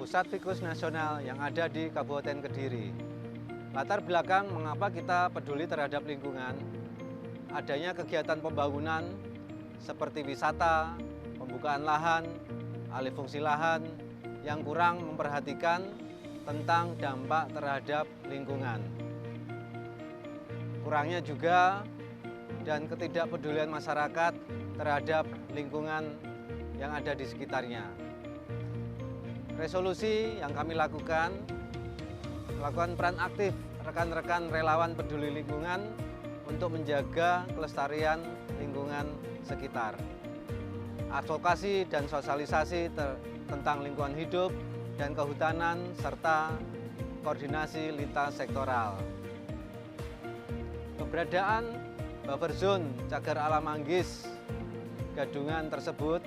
Pusat Fikus Nasional yang ada di Kabupaten Kediri. Latar belakang mengapa kita peduli terhadap lingkungan, adanya kegiatan pembangunan seperti wisata, pembukaan lahan, alih fungsi lahan yang kurang memperhatikan tentang dampak terhadap lingkungan. Kurangnya juga dan ketidakpedulian masyarakat terhadap lingkungan yang ada di sekitarnya. Resolusi yang kami lakukan, melakukan peran aktif rekan-rekan relawan peduli lingkungan untuk menjaga kelestarian lingkungan sekitar. Advokasi dan sosialisasi tentang lingkungan hidup dan kehutanan, serta koordinasi lintas sektoral. Keberadaan buffer zone Cagar Alam Manggis Gadungan tersebut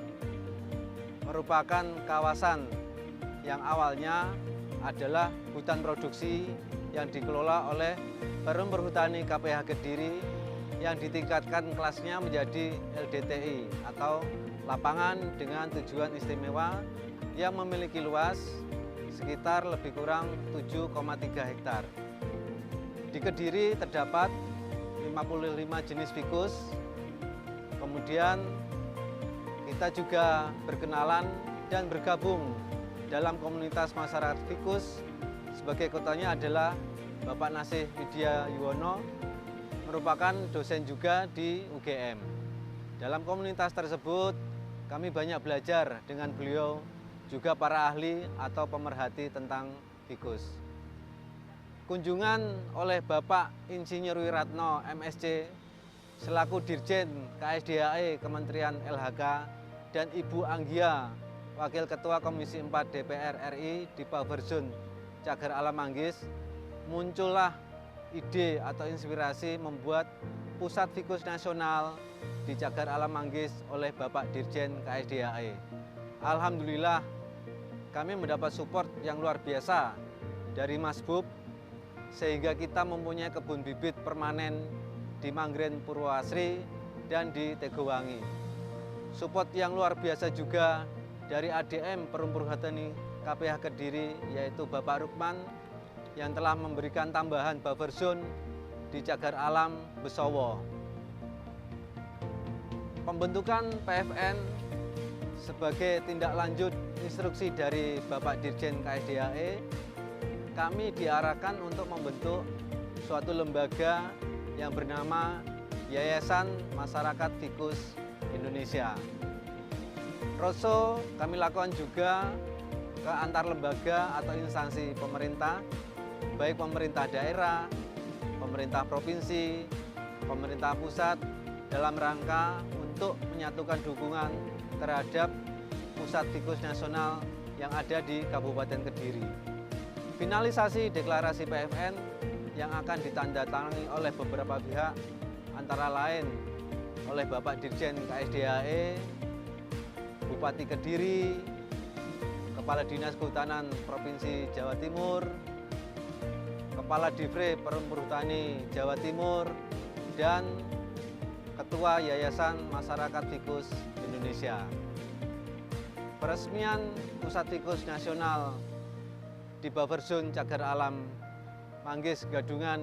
merupakan kawasan yang awalnya adalah hutan produksi yang dikelola oleh Perum Perhutani KPH Kediri yang ditingkatkan kelasnya menjadi LDTI atau lapangan dengan tujuan istimewa yang memiliki luas sekitar lebih kurang 7,3 hektar. Di Kediri terdapat 55 jenis fikus. Kemudian kita juga berkenalan dan bergabung dalam komunitas masyarakat fikus. Sebagai ketuanya adalah Bapak Nasih Widya Yuwono, merupakan dosen juga di UGM. Dalam komunitas tersebut, kami banyak belajar dengan beliau, juga para ahli atau pemerhati tentang fikus. Kunjungan oleh Bapak Insinyur Wiratno, MSc, selaku Dirjen KSDAE Kementerian LHK, dan Ibu Anggia, Wakil Ketua Komisi 4 DPR RI di Buffer Zone Cagar Alam Manggis, muncullah ide atau inspirasi membuat Pusat Fikus Nasional di Cagar Alam Manggis oleh Bapak Dirjen KSDAE. Alhamdulillah, kami mendapat support yang luar biasa dari Mas Bub, sehingga kita mempunyai kebun bibit permanen di Manggren Purwoasri dan di Tegowangi. Support yang luar biasa juga dari ADM Perum Perhutani KPH Kediri, yaitu Bapak Rukman, yang telah memberikan tambahan buffer zone di Cagar Alam Besowo. Pembentukan PFN sebagai tindak lanjut instruksi dari Bapak Dirjen KSDAE, kami diarahkan untuk membentuk suatu lembaga yang bernama Yayasan Masyarakat Fikus Indonesia. Roadshow kami lakukan juga ke antar lembaga atau instansi pemerintah, baik pemerintah daerah, pemerintah provinsi, pemerintah pusat, dalam rangka untuk menyatukan dukungan terhadap Pusat Fikus Nasional yang ada di Kabupaten Kediri. Finalisasi deklarasi PFN yang akan ditandatangani oleh beberapa pihak, antara lain oleh Bapak Dirjen KSDAE, Bupati Kediri, Kepala Dinas Kehutanan Provinsi Jawa Timur, Kepala Divre Perum Perhutani Jawa Timur, dan Ketua Yayasan Masyarakat Fikus Indonesia. Peresmian Pusat Fikus Nasional di Buffer Zone Cagar Alam Manggis Gadungan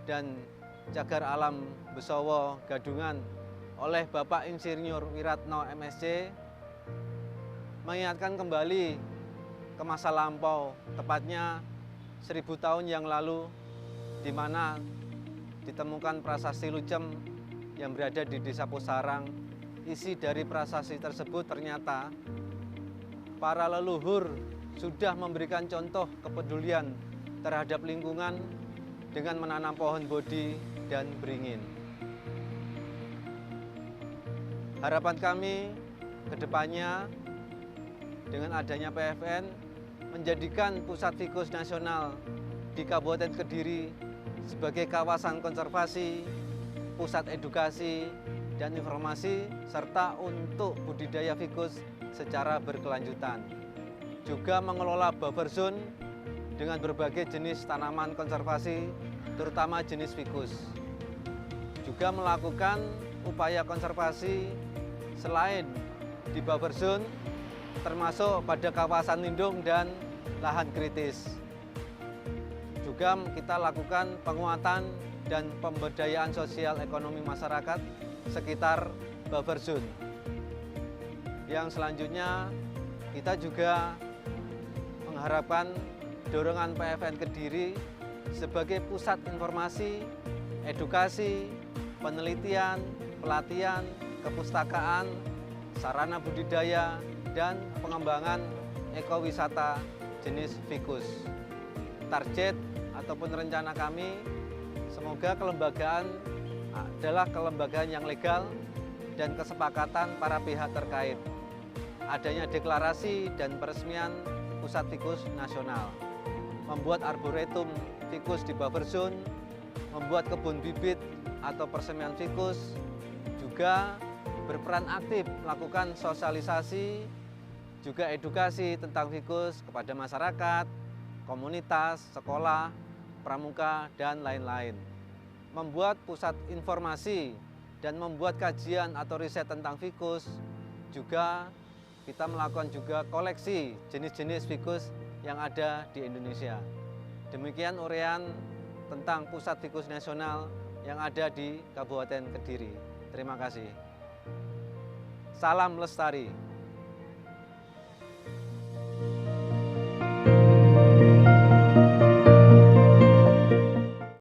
dan Cagar Alam Besowo Gadungan oleh Bapak Insinyur Wiratno, MSc, mengingatkan kembali ke masa lampau, tepatnya 1000 tahun yang lalu, di mana ditemukan prasasti Lucem yang berada di Desa Pusarang. Isi dari prasasti tersebut ternyata para leluhur sudah memberikan contoh kepedulian terhadap lingkungan dengan menanam pohon bodi dan beringin. Harapan kami ke depannya dengan adanya PFN menjadikan Pusat Fikus Nasional di Kabupaten Kediri sebagai kawasan konservasi, pusat edukasi dan informasi, serta untuk budidaya fikus secara berkelanjutan. Juga mengelola buffer zone dengan berbagai jenis tanaman konservasi, terutama jenis fikus. Juga melakukan upaya konservasi selain di buffer zone, termasuk pada kawasan lindung dan lahan kritis. Juga kita lakukan penguatan dan pemberdayaan sosial ekonomi masyarakat sekitar buffer zone. Yang selanjutnya kita juga mengharapkan dorongan PFN Kediri sebagai pusat informasi, edukasi, penelitian, pelatihan, kepustakaan, sarana budidaya, dan pengembangan ekowisata jenis ficus. Target ataupun rencana kami, semoga kelembagaan adalah kelembagaan yang legal dan kesepakatan para pihak terkait. Adanya deklarasi dan peresmian Pusat Ficus Nasional, membuat arboretum ficus di buffer zone, membuat kebun bibit atau persemian ficus, juga berperan aktif melakukan sosialisasi, juga edukasi tentang ficus kepada masyarakat, komunitas, sekolah, pramuka, dan lain-lain. Membuat pusat informasi dan membuat kajian atau riset tentang ficus, juga kita melakukan juga koleksi jenis-jenis ficus yang ada di Indonesia. Demikian uraian tentang Pusat Ficus Nasional yang ada di Kabupaten Kediri. Terima kasih. Salam lestari.